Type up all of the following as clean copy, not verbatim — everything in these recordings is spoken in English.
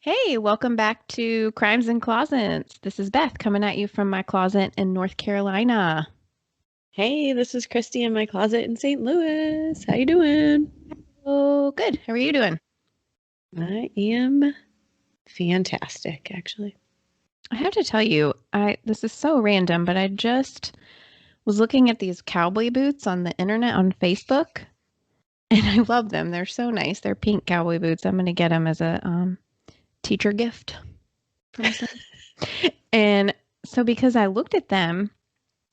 Hey, welcome back to Crimes and Closets. This is Beth coming at you from my closet in North Carolina. Hey, this is Christy in my closet in St. Louis. How you doing? Oh, good. How are you doing? I am fantastic, actually. I have to tell you, this is so random, but I just was looking at these cowboy boots on the internet on Facebook, and I love them. They're so nice. They're pink cowboy boots. I'm going to get them as a teacher gift from some. And so because I looked at them,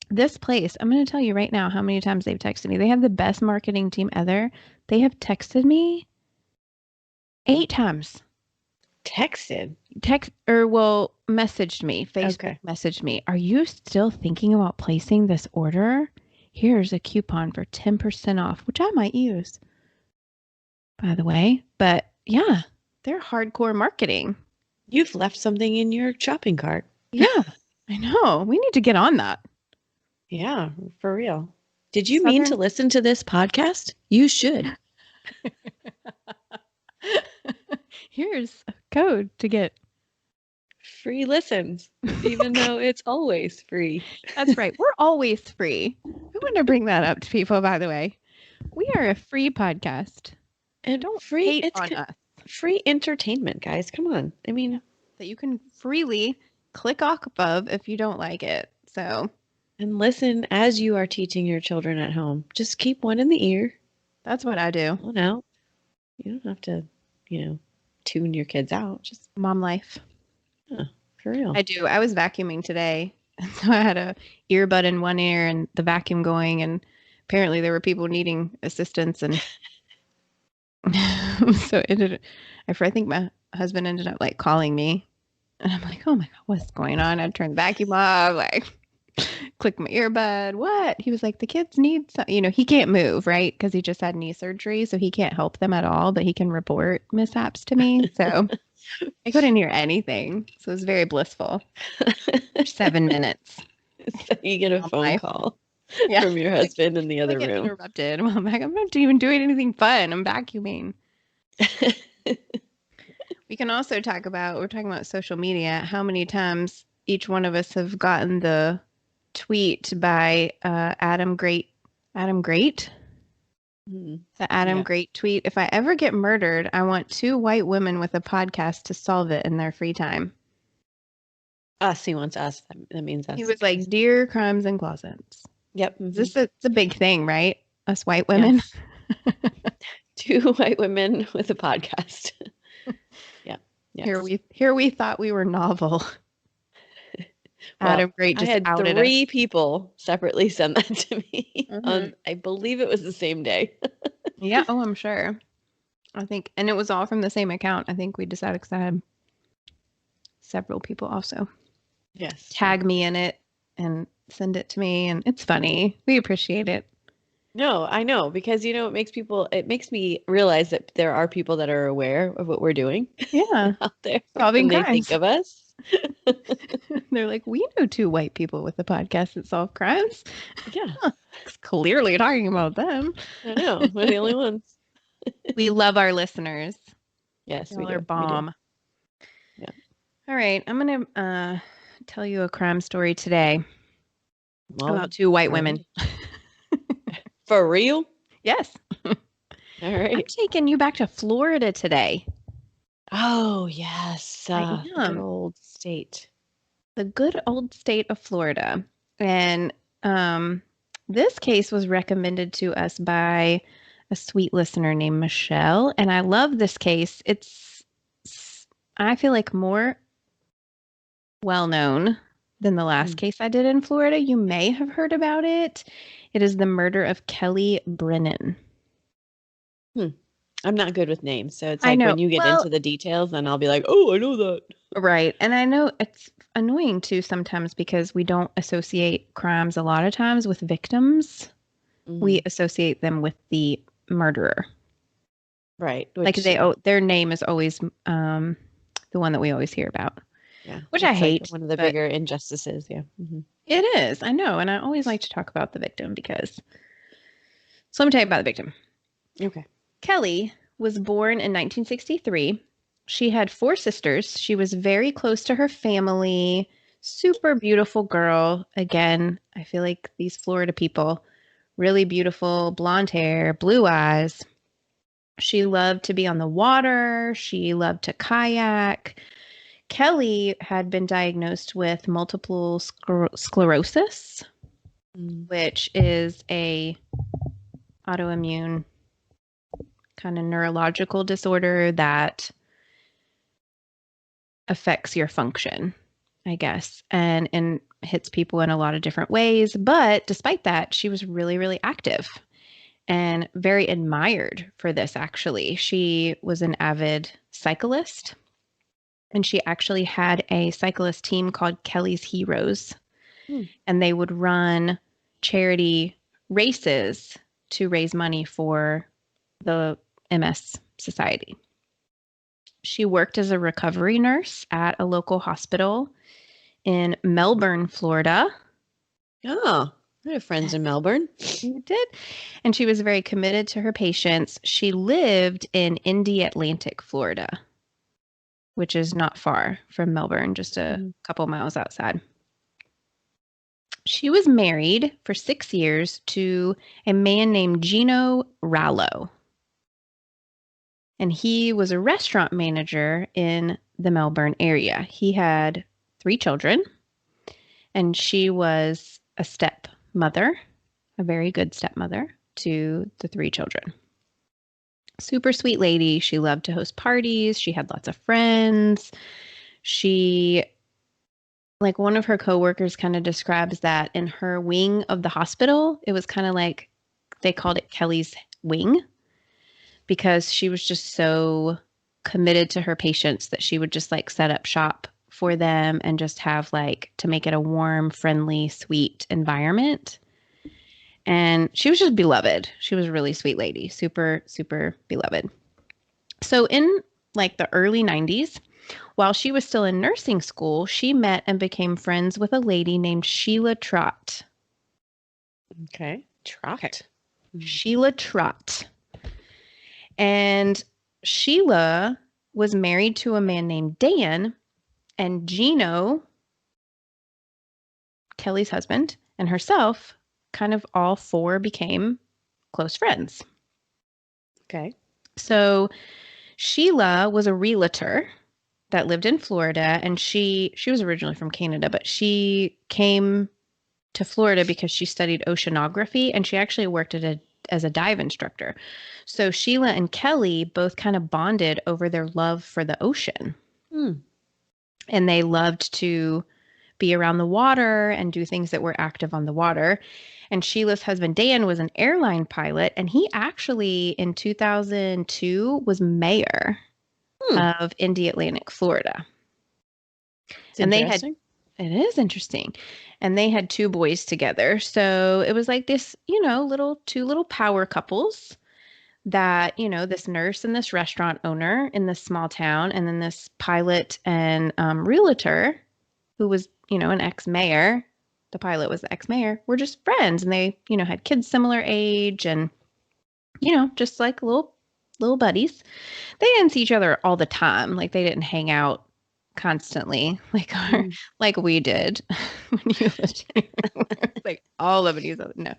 this place, I'm going to tell you right now how many times they've texted me. They have the best marketing team ever. They have texted me 8 times. Texted? Messaged me. Facebook messaged me. Are you still thinking about placing this order? Here's a coupon for 10% off, which I might use, by the way. But yeah, they're hardcore marketing. You've left something in your shopping cart. Yeah, I know. We need to get on that. Yeah, for real. Did you mean to listen to this podcast? You should. Here's a code to get free listens, even though it's always free. That's right. We're always free. I want to bring that up to people, by the way. We are a free podcast. And don't hate on us. Free entertainment, guys. Come on. I mean, that you can freely click off of if you don't like it. So, and listen as you are teaching your children at home. Just keep one in the ear. That's what I do. Well, no, you don't have to, tune your kids out. Just mom life. Yeah, for real. I do. I was vacuuming today, and so I had a earbud in one ear and the vacuum going, and apparently there were people needing assistance, and so I think my husband ended up like calling me, and I'm like, oh my God, what's going on? I turned the vacuum off, like click my earbud. What? He was like, the kids need some, he can't move, right? Because he just had knee surgery, so he can't help them at all, but he can report mishaps to me. So I couldn't hear anything. So it was very blissful. 7 minutes. So you get a phone call from your husband in the other room. Interrupted. I'm like, I'm not even doing anything fun. I'm vacuuming. We can also we're talking about social media, how many times each one of us have gotten the tweet by Adam Great. The Adam Great tweet. If I ever get murdered, I want 2 white women with a podcast to solve it in their free time. Us. He wants us. That means us. He was like, "Dear Crimes and Closets." Yep. Mm-hmm. It's a big thing, right? Us white women. Yes. 2 white women with a podcast. Yeah. Yes. Here we thought we were novel. Well, Adam Great just I had 3 people separately send that to me on, I believe it was the same day. Yeah. Oh, I'm sure. I think, and it was all from the same account. I think we decided because I had several people also. Yes. Tag me in it and send it to me, and it's funny. We appreciate it. No, I know, because it makes me realize that there are people that are aware of what we're doing. Yeah. Out there. Solving crimes. They think of us. They're like, we know 2 white people with a podcast that solve crimes. Yeah. It's clearly talking about them. I know. We're the only ones. We love our listeners. Yes, we are bomb. Yeah. All right. I'm going to tell you a crime story today about 2 white women. For real? Yes. All right. I'm taking you back to Florida today. Oh, yes. The good old state. The good old state of Florida. And this case was recommended to us by a sweet listener named Michelle. And I love this case. I feel like more well-known than the last case I did in Florida. You may have heard about it. It is the murder of Kelly Brennan. I'm not good with names, so it's like when you get into the details, then I'll be like, oh, I know that. Right. And I know it's annoying too sometimes because we don't associate crimes a lot of times with victims. Mm-hmm. We associate them with the murderer. Right. Like their name is always the one that we always hear about. Yeah. Which I hate. Like one of the bigger injustices. Yeah. Mm-hmm. It is. I know. And I always like to talk about the victim because. So let me tell you about the victim. Okay. Kelly was born in 1963. She had 4 sisters. She was very close to her family. Super beautiful girl. Again, I feel like these Florida people, really beautiful, blonde hair, blue eyes. She loved to be on the water. She loved to kayak. Kelly had been diagnosed with multiple sclerosis, Mm. which is a autoimmune kind of neurological disorder that affects your function, I guess, and hits people in a lot of different ways. But despite that, she was really, really active and very admired for this, actually. She was an avid cyclist, and she actually had a cyclist team called Kelly's Heroes, Mm. and they would run charity races to raise money for the MS Society. She worked as a recovery nurse at a local hospital in Melbourne, Florida. Oh, I have friends in Melbourne. You did. And she was very committed to her patients. She lived in Indy Atlantic, Florida, which is not far from Melbourne, just a Mhm. couple miles outside. She was married for 6 years to a man named Gino Rallo. And he was a restaurant manager in the Melbourne area. He had 3 children, and she was a stepmother, a very good stepmother to the 3 children. Super sweet lady. She loved to host parties. She had lots of friends. She, like one of her coworkers kind of describes that in her wing of the hospital, it was kind of like they called it Kelly's wing because she was just so committed to her patients that she would just like set up shop for them and just have like to make it a warm, friendly, sweet environment. And she was just beloved. She was a really sweet lady, super, super beloved. So in like the early 90s, while she was still in nursing school, she met and became friends with a lady named Shelia Trott. Okay. Okay. Trott. Mm. Shelia Trott. And Sheila was married to a man named Dan, and Gino, Kelly's husband, and herself, kind of all 4 became close friends. Okay. So Sheila was a realtor that lived in Florida, and she was originally from Canada, but she came to Florida because she studied oceanography, and she actually worked as a dive instructor. So Sheila and Kelly both kind of bonded over their love for the ocean, Mm. and they loved to be around the water and do things that were active on the water. And Sheila's husband, Dan, was an airline pilot, and he actually in 2002 was mayor Hmm. of Indy Atlantic, Florida. It's And they had, interesting. it is interesting. And they had 2 boys together. So it was like this, two little power couples that, this nurse and this restaurant owner in this small town, and then this pilot and realtor who was, an ex-mayor. The pilot was the ex-mayor. Were just friends, and they, had kids similar age, and, just like little buddies. They didn't see each other all the time. Like they didn't hang out constantly Mm. like we did when you lived here. Like all of it. No.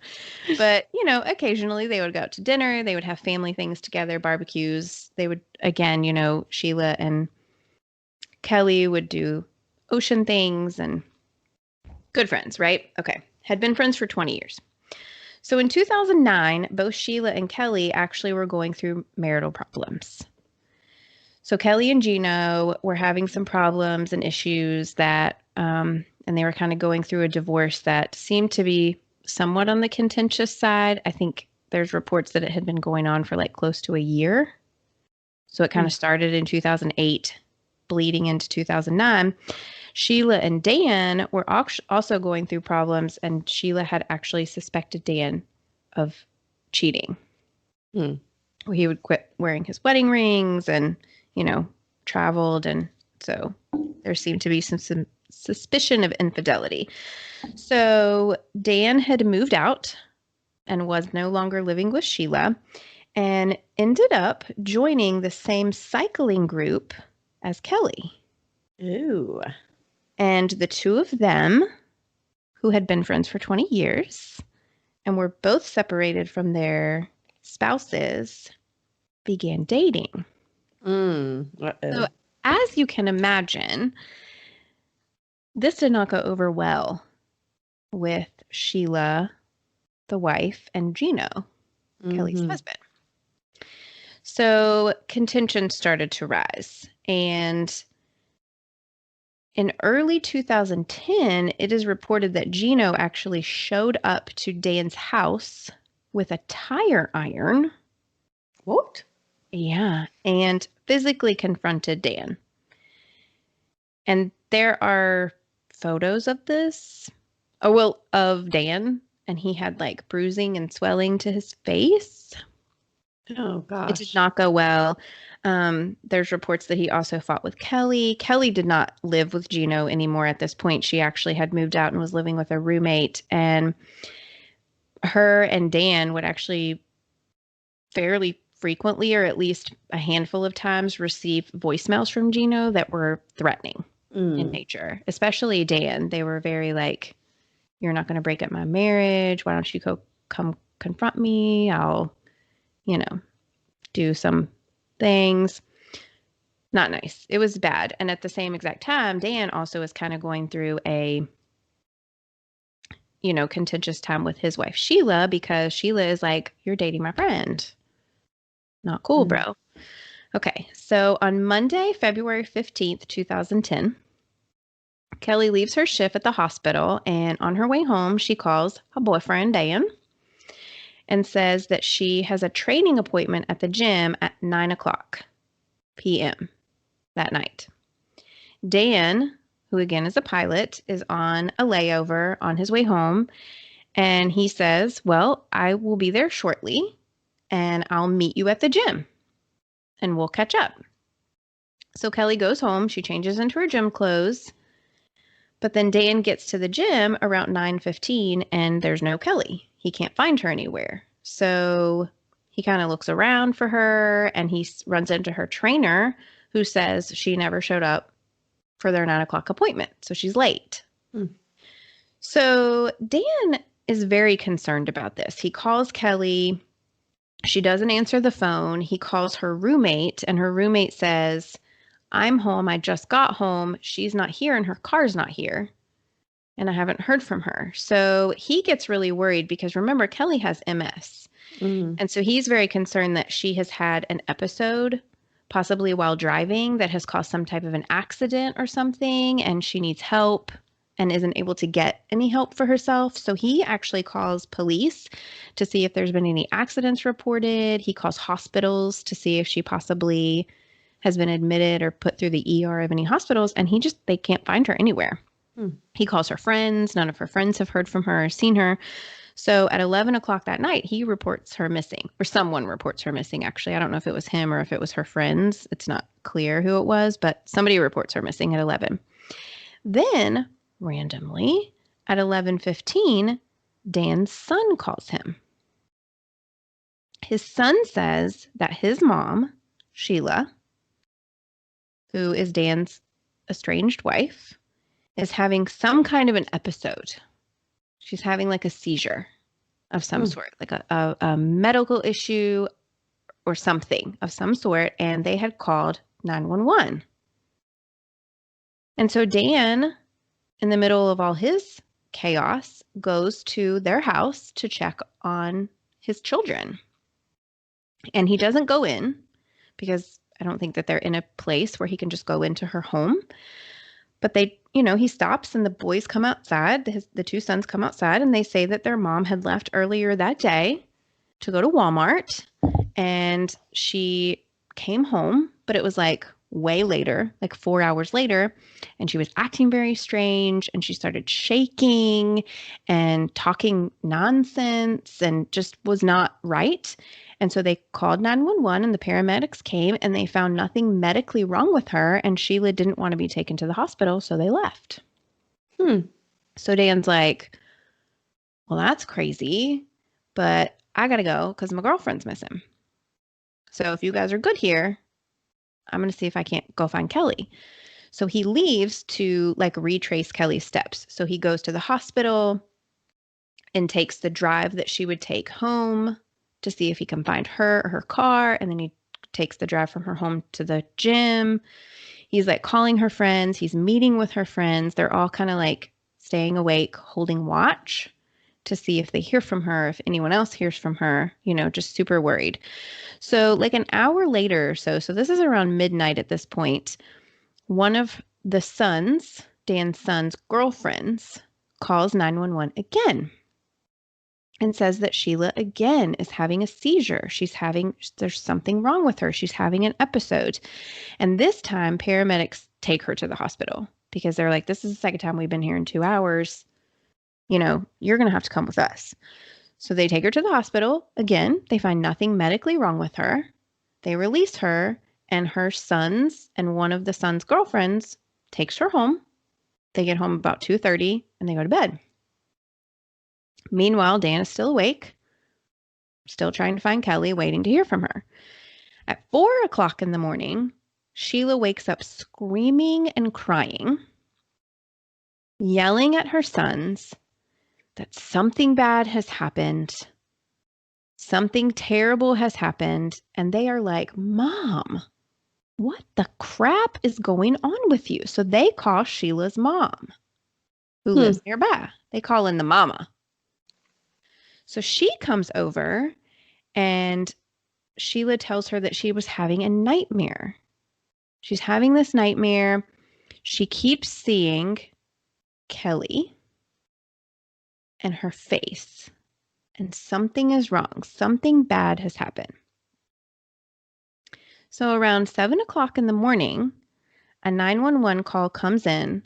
But, occasionally they would go out to dinner. They would have family things together, barbecues. They would, again, Sheila and Kelly would do ocean things and good friends, right? Okay. Had been friends for 20 years. So in 2009, both Sheila and Kelly actually were going through marital problems. So Kelly and Gino were having some problems and issues and they were kind of going through a divorce that seemed to be somewhat on the contentious side. I think there's reports that it had been going on for like close to a year. So it kind Mm. of started in 2008, bleeding into 2009. Sheila and Dan were also going through problems, and Sheila had actually suspected Dan of cheating. Mm. He would quit wearing his wedding rings and, traveled. And so there seemed to be some suspicion of infidelity. So Dan had moved out and was no longer living with Shelia and ended up joining the same cycling group as Kelly. Ooh. And the two of them, who had been friends for 20 years and were both separated from their spouses, began dating. So, as you can imagine, this did not go over well with Shelia, the wife, and Gino, Kelly's husband. So contention started to rise. And in early 2010, it is reported that Gino actually showed up to Dan's house with a tire iron. What? Yeah, and physically confronted Dan. And there are photos of this, of Dan, and he had like bruising and swelling to his face. Oh, gosh. It did not go well. There's reports that he also fought with Kelly. Kelly did not live with Gino anymore at this point. She actually had moved out and was living with a roommate. And her and Dan would actually fairly frequently, or at least a handful of times, receive voicemails from Gino that were threatening in nature, especially Dan. They were very like, you're not going to break up my marriage. Why don't you come confront me? I'll, do some things. Not nice. It was bad. And at the same exact time, Dan also is kind of going through a, contentious time with his wife, Shelia, because Shelia is like, you're dating my friend. Not cool, bro. Okay. So on Monday, February 15th, 2010, Kelly leaves her shift at the hospital, and on her way home, she calls her boyfriend, Dan, and says that she has a training appointment at the gym at 9:00 p.m. that night. Dan, who again is a pilot, is on a layover on his way home, and he says, well, I will be there shortly, and I'll meet you at the gym, and we'll catch up. So Kelly goes home. She changes into her gym clothes, but then Dan gets to the gym around 9:15, and there's no Kelly. He can't find her anywhere. So he kind of looks around for her, and he runs into her trainer, who says she never showed up for their 9:00 appointment. So she's late. So Dan is very concerned about this. He calls Kelly. She doesn't answer the phone. He calls her roommate, and her roommate says, I'm home. I just got home. She's not here, and her car's not here. And I haven't heard from her. So he gets really worried because remember, Kelly has MS. And so he's very concerned that she has had an episode, possibly while driving, that has caused some type of an accident or something, and she needs help and isn't able to get any help for herself. So he actually calls police to see if there's been any accidents reported. He calls hospitals to see if she possibly has been admitted or put through the ER of any hospitals, and they can't find her anywhere. He calls her friends. None of her friends have heard from her or seen her. So at 11:00 that night, he reports her missing, or someone reports her missing, actually. I don't know if it was him or if it was her friends. It's not clear who it was, but somebody reports her missing at 11. Then, randomly, at 11:15, Dan's son calls him. His son says that his mom, Shelia, who is Dan's estranged wife, is having some kind of an episode. She's having like a seizure of some sort, like a medical issue or something of some sort, and they had called 911. And so Dan, in the middle of all his chaos, goes to their house to check on his children. And he doesn't go in because I don't think that they're in a place where he can just go into her home. But he stops and the boys come outside, the two sons come outside, and they say that their mom had left earlier that day to go to Walmart, and she came home, but it was like way later, like 4 hours later, and she was acting very strange, and she started shaking and talking nonsense and just was not right. And so they called 911, and the paramedics came, and they found nothing medically wrong with her, and Shelia didn't want to be taken to the hospital, so they left. Hmm. So Dan's like, well, that's crazy, but I gotta go because my girlfriend's missing. So if you guys are good here, I'm gonna see if I can't go find Kelly. So he leaves to like retrace Kelly's steps. So he goes to the hospital and takes the drive that she would take home to see if he can find her or her car. And then he takes the drive from her home to the gym. He's like calling her friends. He's meeting with her friends. They're all kind of like staying awake, holding watch to see if they hear from her, if anyone else hears from her, just super worried. So, like an hour later or so this is around midnight at this point, one of the sons, Dan's son's girlfriends, calls 911 again and says that Shelia again is having a seizure. There's something wrong with her. She's having an episode. And this time, paramedics take her to the hospital because they're like, this is the second time we've been here in 2 hours. You're going to have to come with us. So they take her to the hospital. Again, they find nothing medically wrong with her. They release her, and her sons and one of the son's girlfriends takes her home. They get home about 2:30 and they go to bed. Meanwhile, Dan is still awake, still trying to find Kelly, waiting to hear from her. At 4 o'clock in the morning, Shelia wakes up screaming and crying, yelling at her sons that something bad has happened. Something terrible has happened. And they are like, Mom, what the crap is going on with you? So they call Sheila's mom, who lives nearby. They call in the mama. So she comes over and Shelia tells her that she was having a nightmare. She's having this nightmare. She keeps seeing Kelly and her face, and something is wrong. Something bad has happened. So around 7 o'clock in the morning, a 911 call comes in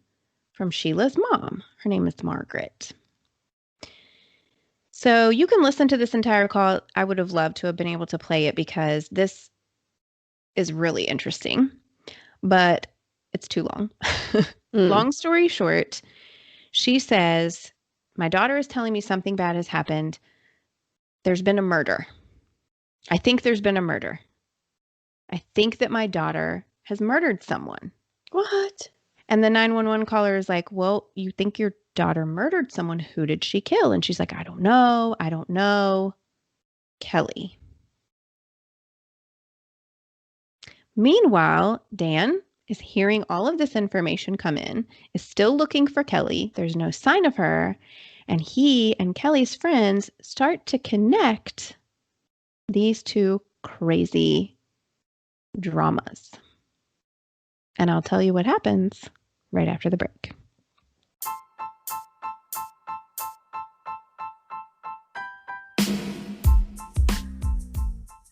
from Sheila's mom. Her name is Margaret. So you can listen to this entire call. I would have loved to have been able to play it because this is really interesting, but it's too long. Long story short, she says, my daughter is telling me something bad has happened. There's been a murder. I think there's been a murder. I think that my daughter has murdered someone. What? And the 911 caller is like, well, you think your daughter murdered someone? Who did she kill? And she's like, I don't know. I don't know. Kelly. Meanwhile, Dan is hearing all of this information come in, is still looking for Kelly. There's no sign of her. And he and Kelly's friends start to connect these two crazy dramas. And I'll tell you what happens right after the break.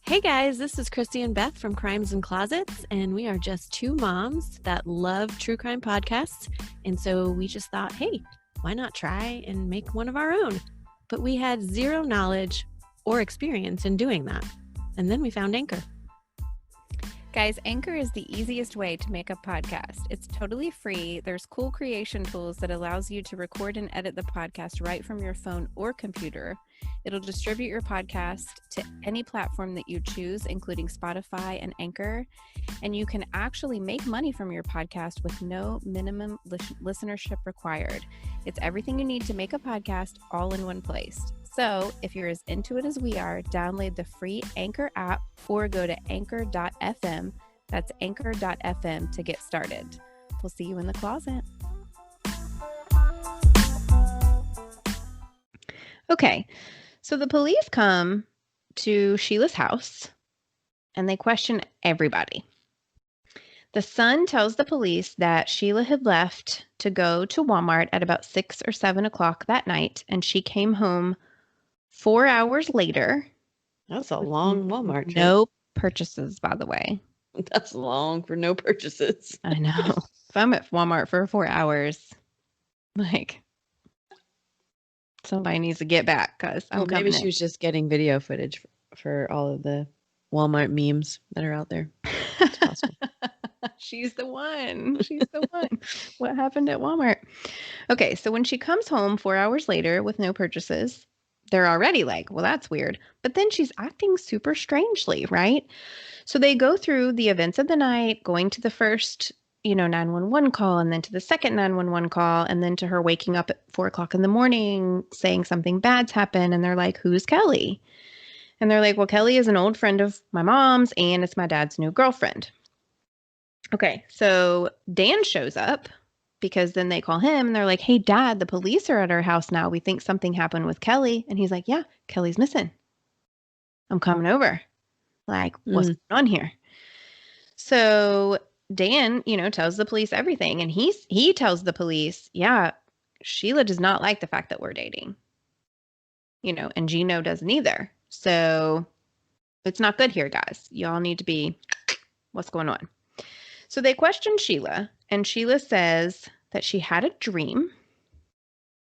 Hey guys, this is Christy and Beth from Crimes and Closets, and we are just two moms that love true crime podcasts. And so we just thought, hey, why not try and make one of our own? But we had zero knowledge or experience in doing that. And then we found Anchor. Guys, Anchor is the easiest way to make a podcast. It's totally free. There's cool creation tools that allows you to record and edit the podcast right from your phone or computer. It'll distribute your podcast to any platform that you choose, including Spotify and Anchor. And you can actually make money from your podcast with no minimum listenership required. It's everything you need to make a podcast all in one place. So if you're as into it as we are, download the free Anchor app or go to anchor.fm. That's anchor.fm to get started. We'll see you in the closet. Okay, so the police come to Sheila's house and they question everybody. The son tells the police that Shelia had left to go to Walmart at about 6 or 7 o'clock that night, and she came home 4 hours later. That's a long Walmart trip. No purchases, by the way. That's long for no purchases. I know. If I'm at Walmart for 4 hours, like, somebody needs to get back because I'm coming maybe she in. was just getting video footage for all of the Walmart memes that are out there. It's possible. She's the one. She's the one. What happened at Walmart? Okay, so when she comes home 4 hours later with no purchases, they're already like, well, that's weird. But then she's acting super strangely, right? So they go through the events of the night, going to the first, 911 call, and then to the second 911 call, and then to her waking up at 4 o'clock in the morning saying something bad's happened. And they're like, who's Kelly? And they're like, well, Kelly is an old friend of my mom's, and it's my dad's new girlfriend. Okay, so Dan shows up because then they call him and they're like, hey, Dad, the police are at our house now. We think something happened with Kelly. And he's like, yeah, Kelly's missing. I'm coming over. Like, what's going on here? So Dan, tells the police everything. And he tells the police, yeah, Shelia does not like the fact that we're dating. And Gino doesn't either. So it's not good here, guys. Y'all need to be, what's going on? So they question Shelia, and Shelia says that she had a dream,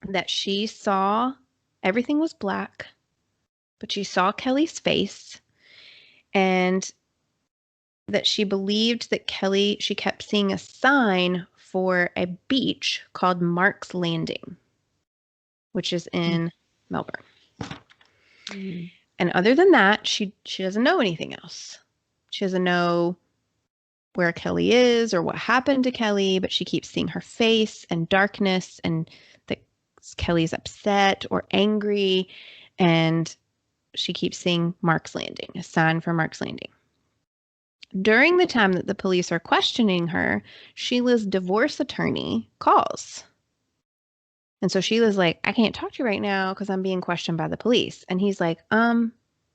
that she saw everything was black, but she saw Kelly's face, and that she believed that she kept seeing a sign for a beach called Mark's Landing, which is in Melbourne. And other than that, she doesn't know anything else. She doesn't know where Kelly is or what happened to Kelly, but she keeps seeing her face and darkness, and that Kelly's upset or angry, and she keeps seeing Mark's Landing, a sign for Mark's Landing. During the time that the police are questioning her, Sheila's divorce attorney calls. And so Sheila's like, I can't talk to you right now because I'm being questioned by the police. And he's like,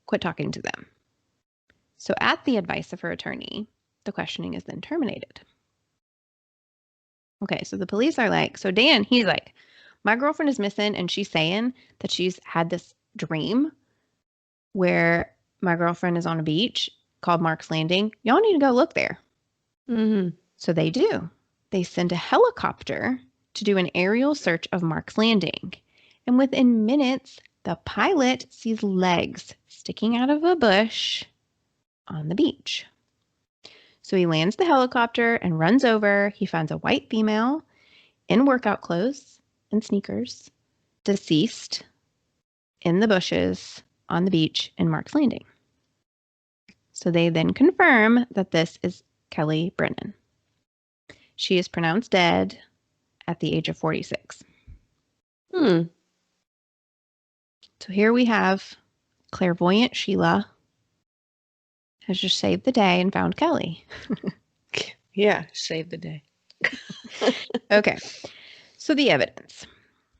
quit talking to them. So at the advice of her attorney, the questioning is then terminated. Okay, so the police are like, so Dan, he's like, my girlfriend is missing, and she's saying that she's had this dream where my girlfriend is on a beach called Mark's Landing. Y'all need to go look there. So they do. They send a helicopter to do an aerial search of Mark's Landing. And within minutes, the pilot sees legs sticking out of a bush on the beach. So he lands the helicopter and runs over. He finds a white female in workout clothes and sneakers, deceased in the bushes on the beach in Mark's Landing. So they then confirm that this is Kelly Brennan. She is pronounced dead at the age of 46. So here we have clairvoyant Shelia has just saved the day and found Kelly. Yeah, saved the day. Okay. So the evidence.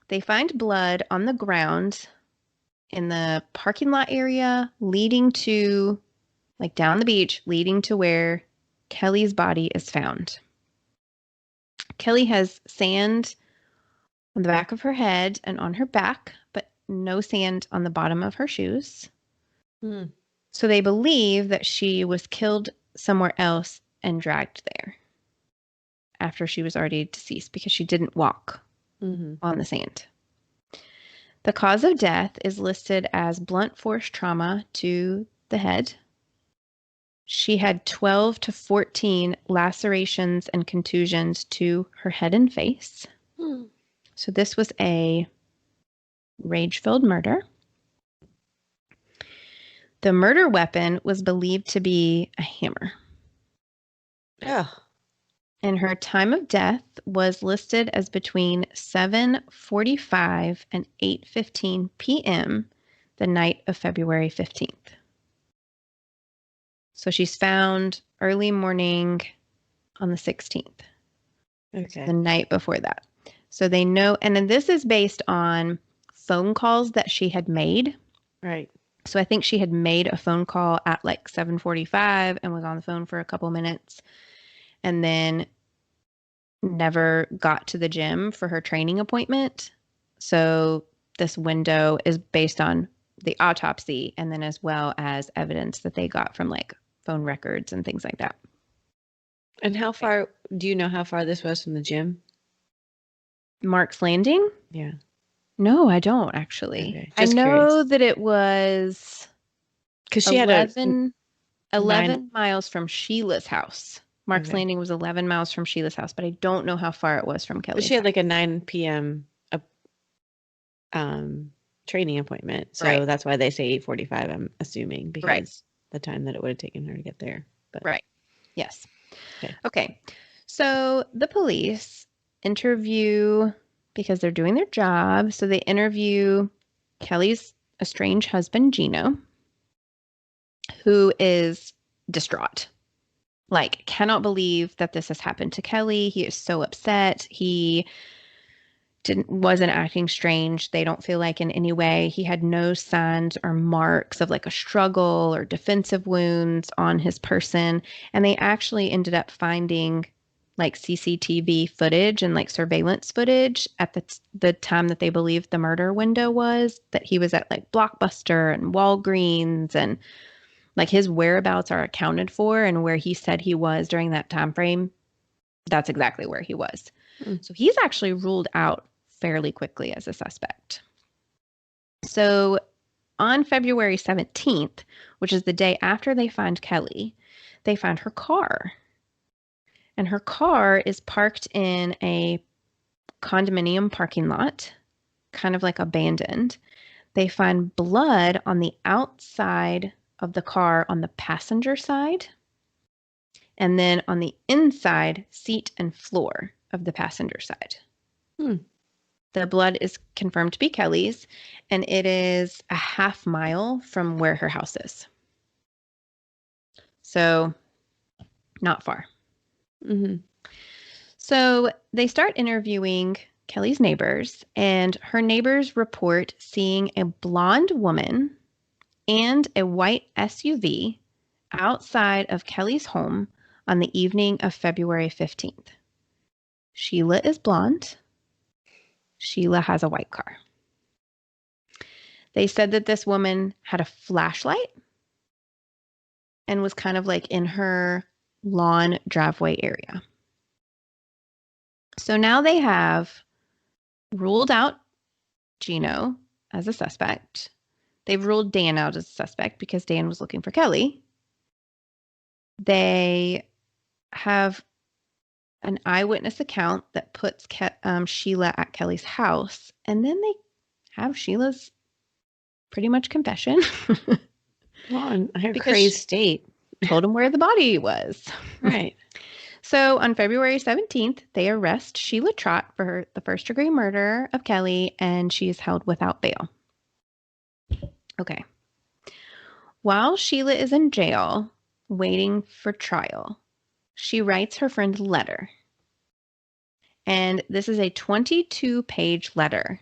They find blood on the ground in the parking lot area leading to, like down the beach, leading to where Kelly's body is found. Kelly has sand on the back of her head and on her back, but no sand on the bottom of her shoes. So they believe that she was killed somewhere else and dragged there after she was already deceased because she didn't walk on the sand. The cause of death is listed as blunt force trauma to the head. She had 12 to 14 lacerations and contusions to her head and face. So this was a rage-filled murder. The murder weapon was believed to be a hammer. Yeah. And her time of death was listed as between 7:45 and 8:15 p.m. the night of February 15th. So she's found early morning on the 16th. Okay. The night before that. So they know, and then this is based on phone calls that she had made. Right. So I think she had made a phone call at like 7:45 and was on the phone for a couple minutes and then never got to the gym for her training appointment. So this window is based on the autopsy and then as well as evidence that they got from like phone records and things like that. And how far, do you know how far this was from the gym? Mark's Landing? Yeah. No, I don't actually. Okay. I Just know curious. that it was Because she 11 had 11 miles from Sheila's house. Mark's Okay. Landing was 11 miles from Sheila's house, but I don't know how far it was from But Kelly's she had house. like a 9 p.m. Training appointment. So Right. that's why they say 8:45, I'm assuming, because Right. the time that it would have taken her to get there. But Right. Yes. Okay. Okay. So the police interview, because they're doing their job, so they interview Kelly's estranged husband, Gino, who is distraught. Like, cannot believe that this has happened to Kelly. He is so upset. He wasn't acting strange. They don't feel like in any way he had no signs or marks of like a struggle or defensive wounds on his person. And they actually ended up finding like CCTV footage and like surveillance footage at the time that they believed the murder window was, that he was at like Blockbuster and Walgreens, and like his whereabouts are accounted for, and where he said he was during that time frame, that's exactly where he was. So he's actually ruled out fairly quickly as a suspect. So on February 17th, which is the day after they find Kelly, they find her car. And her car is parked in a condominium parking lot, kind of like abandoned. They find blood on the outside of the car on the passenger side, and then on the inside seat and floor of the passenger side. The blood is confirmed to be Kelly's, and it is a half mile from where her house is. So, not far. Mm-hmm. So, they start interviewing Kelly's neighbors, and her neighbors report seeing a blonde woman and a white SUV outside of Kelly's home on the evening of February 15th. Sheila is blonde. Sheila has a white car. They said that this woman had a flashlight and was kind of like in her lawn driveway area. So now they have ruled out Gino as a suspect. They've ruled Dan out as a suspect because Dan was looking for Kelly. They have an eyewitness account that puts Sheila at Kelly's house, and then they have Sheila's pretty much confession. Well, in her Because crazed state. told him where the body was. Right. So on February 17th, they arrest Shelia Trott for the first degree murder of Kelly, and she is held without bail. Okay. While Sheila is in jail waiting for trial, she writes her friend a letter. And this is a 22-page letter.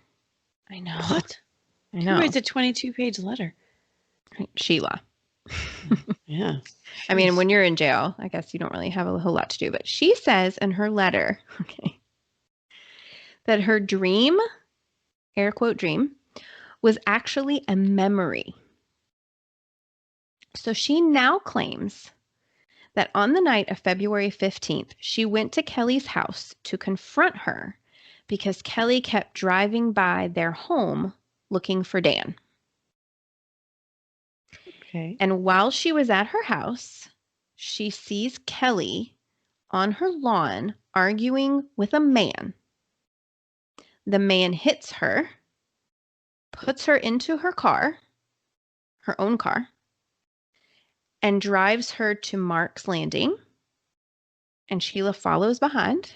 I know. What? I know. Who writes a 22-page letter? Sheila. Yeah. I mean, when you're in jail, I guess you don't really have a whole lot to do. But she says in her letter, okay, that her dream, air quote dream, was actually a memory. So she now claims that on the night of February 15th, she went to Kelly's house to confront her because Kelly kept driving by their home looking for Dan. Okay. And while she was at her house, she sees Kelly on her lawn arguing with a man. The man hits her, puts her into her car, her own car, and drives her to Mark's Landing. And Sheila follows behind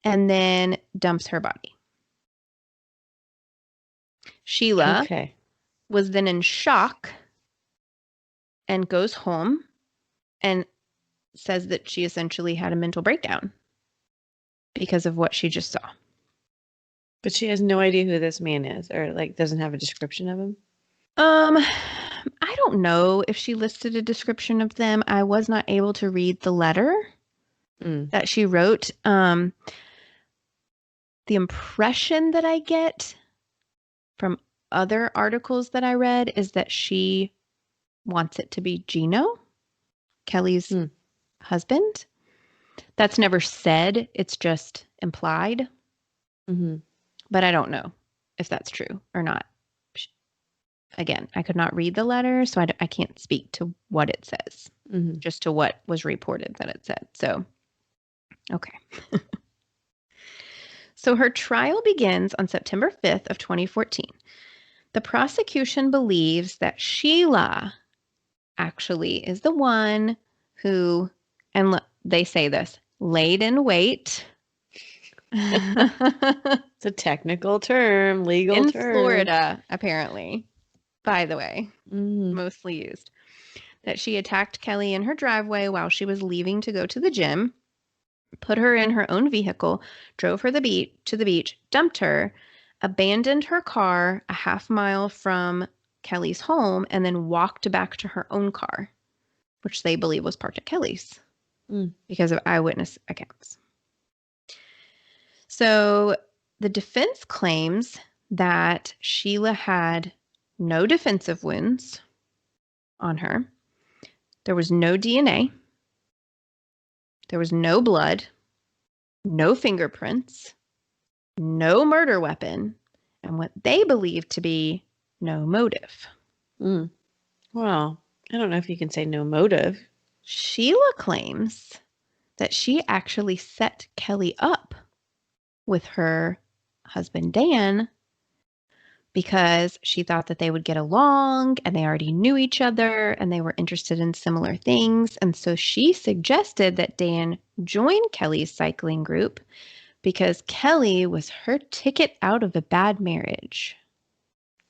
and then dumps her body. Sheila was then in shock and goes home and says that she essentially had a mental breakdown because of what she just saw. But she has no idea who this man is, or like doesn't have a description of him? I don't know if she listed a description of them. I was not able to read the letter that she wrote. The impression that I get from other articles that I read is that she wants it to be Gino, Kelly's husband. That's never said. It's just implied. Mm-hmm. But I don't know if that's true or not. Again, I could not read the letter, so I can't speak to what it says. just to what was reported that it said. So, okay. So her trial begins on September 5th of 2014. The prosecution believes that Shelia actually is the one who, and they say this, laid in wait. It's a technical term, legal in term. Florida, apparently, by the way, mostly used. That she attacked Kelly in her driveway while she was leaving to go to the gym, put her in her own vehicle, drove her to the beach, dumped her, abandoned her car a half-mile from Kelly's home, and then walked back to her own car, which they believe was parked at Kelly's because of eyewitness accounts. So the defense claims that Shelia had no defensive wounds on her. There was no DNA. There was no blood, no fingerprints, no murder weapon, and what they believe to be no motive. Well, I don't know if you can say no motive. Shelia claims that she actually set Kelly up with her husband, Dan, because she thought that they would get along and they already knew each other and they were interested in similar things. And so she suggested that Dan join Kelly's cycling group because Kelly was her ticket out of a bad marriage.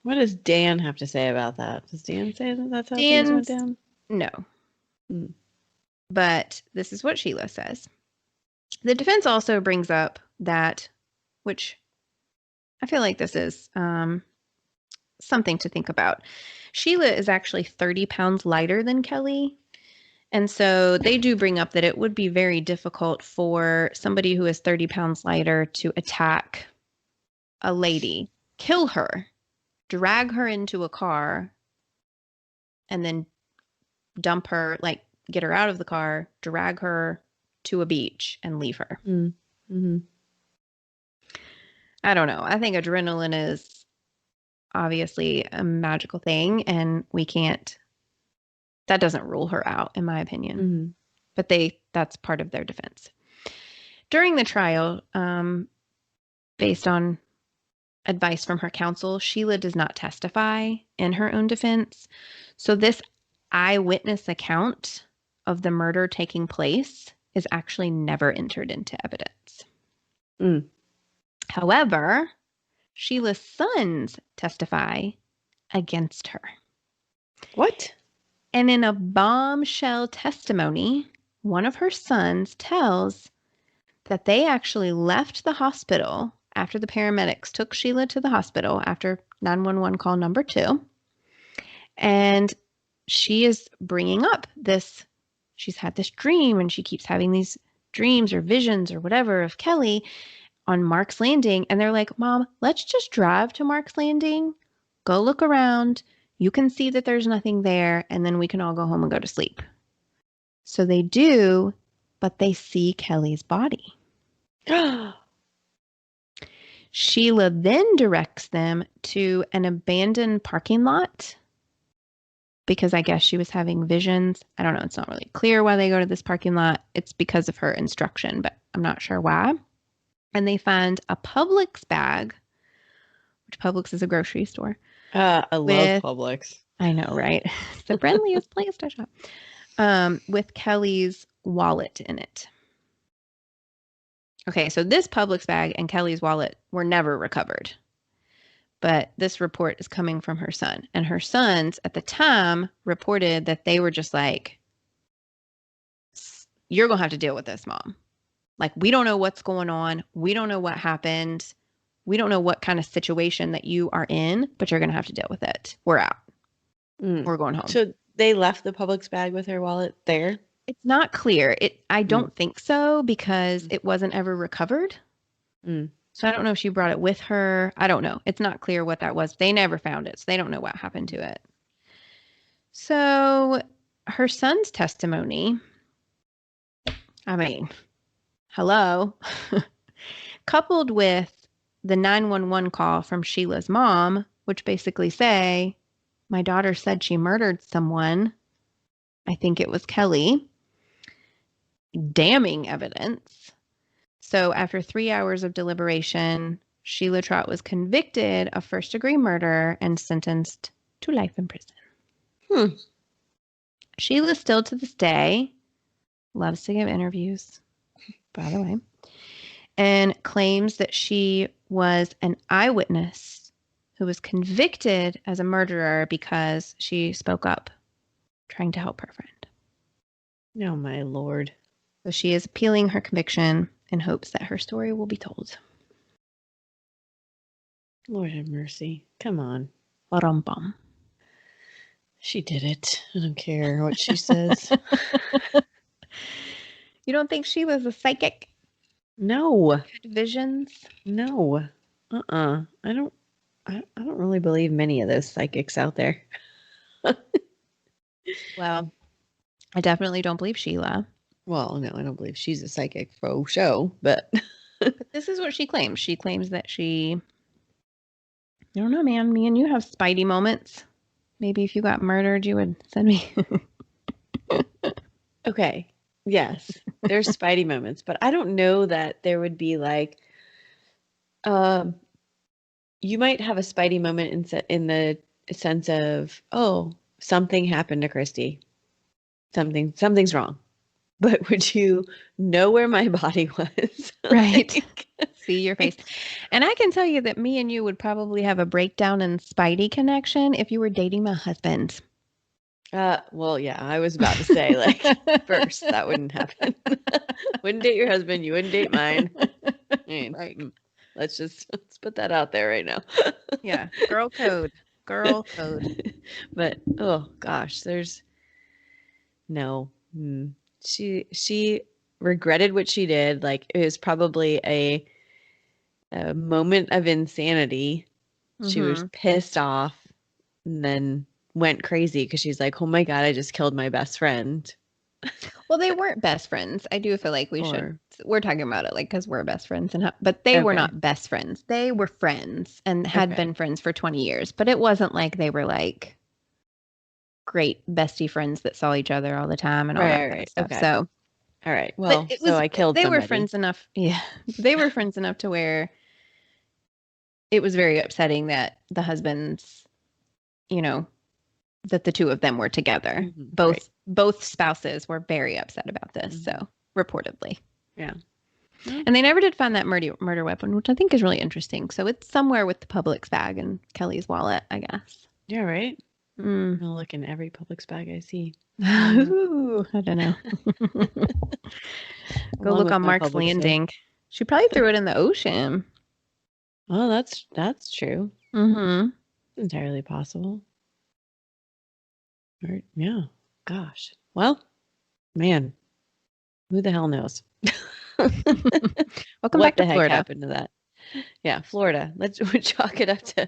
What does Dan have to say about that? Does Dan say that that's how things went down? No. But this is what Shelia says. The defense also brings up that, which I feel like this is something to think about. Shelia is actually 30 pounds lighter than Kelly. And so they do bring up that it would be very difficult for somebody who is 30 pounds lighter to attack a lady, kill her, drag her into a car, and then dump her, like get her out of the car, drag her to a beach and leave her. I don't know. I think adrenaline is obviously a magical thing, and that doesn't rule her out, in my opinion. But that's part of their defense. During the trial, based on advice from her counsel, Shelia does not testify in her own defense. So this eyewitness account of the murder taking place is actually never entered into evidence. However, Sheila's sons testify against her. What? And in a bombshell testimony, one of her sons tells that they actually left the hospital after the paramedics took Shelia to the hospital after 911 call number 2. And she is bringing up she's had this dream, and she keeps having these dreams or visions or whatever of Kelly on Mark's Landing. And they're like, Mom, let's just drive to Mark's Landing, go look around. You can see that there's nothing there, and then we can all go home and go to sleep. So they do, but they see Kelly's body. Shelia then directs them to an abandoned parking lot because I guess she was having visions. I don't know. It's not really clear why they go to this parking lot. It's because of her instruction, but I'm not sure why. And they find a Publix bag, which Publix is a grocery store. I love Publix. I know, right? It's the friendliest place to shop. With Kelly's wallet in it. Okay, so this Publix bag and Kelly's wallet were never recovered. But this report is coming from her son. And her sons at the time reported that they were just like, you're going to have to deal with this, Mom. Like, we don't know what's going on. We don't know what happened. We don't know what kind of situation that you are in, but you're going to have to deal with it. We're out. We're going home. So they left the Publix bag with her wallet there? It's not clear. I don't think so because it wasn't ever recovered. So I don't know if she brought it with her. I don't know. It's not clear what that was. They never found it, so they don't know what happened to it. So her son's testimony, I mean, hello, coupled with the 911 call from Sheila's mom, which basically say, my daughter said she murdered someone I think it was Kelly, damning evidence. So after 3 hours of deliberation, Shelia Trott was convicted of first-degree murder and sentenced to life in prison. Sheila still to this day loves to give interviews, by the way, and claims that she was an eyewitness who was convicted as a murderer because she spoke up trying to help her friend. Oh, my Lord. So she is appealing her conviction in hopes that her story will be told. Lord have mercy. Come on. Ba-dum-bum. She did it. I don't care what she says. You don't think she was a psychic? No. Had visions? No. I don't really believe many of those psychics out there. Well, I definitely don't believe Sheila. Well, no, I don't believe she's a psychic faux show, but But this is what she claims. She claims that I don't know, man. Me and you have spidey moments. Maybe if you got murdered, you would send me. okay. Yes, there's spidey moments, but I don't know that there would be like, you might have a spidey moment in the sense of, oh, something happened to Christy. Something's wrong. But would you know where my body was? Right. See your face. And I can tell you that me and you would probably have a breakdown in spidey connection if you were dating my husband. Well, yeah, I was about to say, like, first, that wouldn't happen. Wouldn't date your husband, you wouldn't date mine. I mean, Right. let's put that out there right now. Yeah. Girl code. Girl code. But oh gosh, there's no. She regretted what she did. Like, it was probably a moment of insanity. She was pissed off and then went crazy because she's like, oh my God, I just killed my best friend. Well, they weren't best friends. I do feel like we're talking about it like because we're best friends, but they were not best friends. They were friends and had been friends for 20 years, but it wasn't like they were like great bestie friends that saw each other all the time and all that kind of stuff. Okay. So, all right. Well, so I killed somebody. They were friends enough. Yeah. They were friends enough to where it was very upsetting that the husbands, that the two of them were together. Both spouses were very upset about this. So reportedly. Yeah. And they never did find that murder weapon, which I think is really interesting. So it's somewhere with the Publix bag and Kelly's wallet, I guess. Yeah, right? I'm gonna look in every Publix bag I see. Ooh, I don't know. Go look on Mark's Landing. She probably threw it in the ocean. Oh, that's true. Mm-hmm. It's entirely possible. Or, yeah. Gosh. Well, man, who the hell knows? Welcome back to Florida. What happened to that? Yeah, Florida. Let's chalk it up to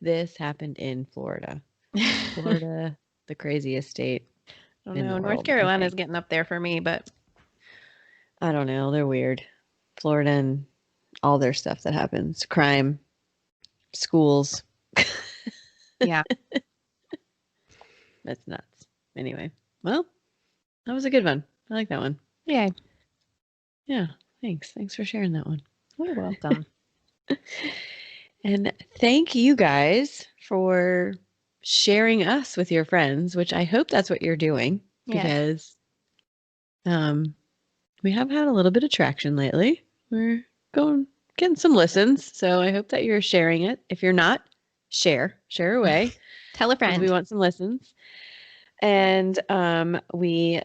this happened in Florida. Florida, the craziest state. I don't know. North Carolina's getting up there for me, but I don't know. They're weird. Florida and all their stuff that happens. Crime, schools. Yeah. That's nuts. Anyway, well, that was a good one. I like that one. Yeah. Yeah. Thanks. Thanks for sharing that one. You're welcome. And thank you guys for sharing us with your friends, which I hope that's what you're doing because we have had a little bit of traction lately. We're getting some listens. So I hope that you're sharing it. If you're not, share away. Tell a friend. We want some listens. And we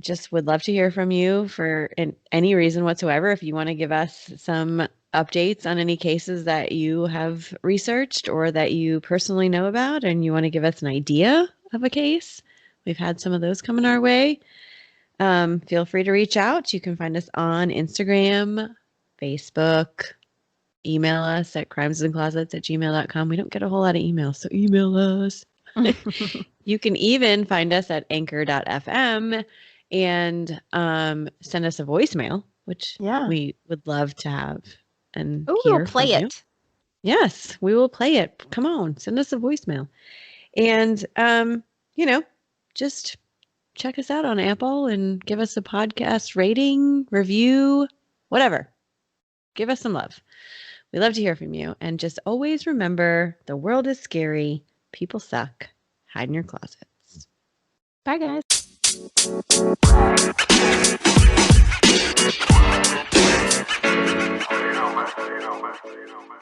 just would love to hear from you for any reason whatsoever. If you want to give us some updates on any cases that you have researched or that you personally know about and you want to give us an idea of a case, we've had some of those coming our way. Feel free to reach out. You can find us on Instagram, Facebook, email us at crimesandclosets@gmail.com. We don't get a whole lot of emails, so email us. You can even find us at anchor.fm and send us a voicemail, which we would love to have and hear we'll play from it. You. Yes, we will play it. Come on, send us a voicemail. And, just check us out on Apple and give us a podcast rating, review, whatever. Give us some love. We love to hear from you. And just always remember, the world is scary. People suck. Hide in your closets. Bye, guys. You know, man.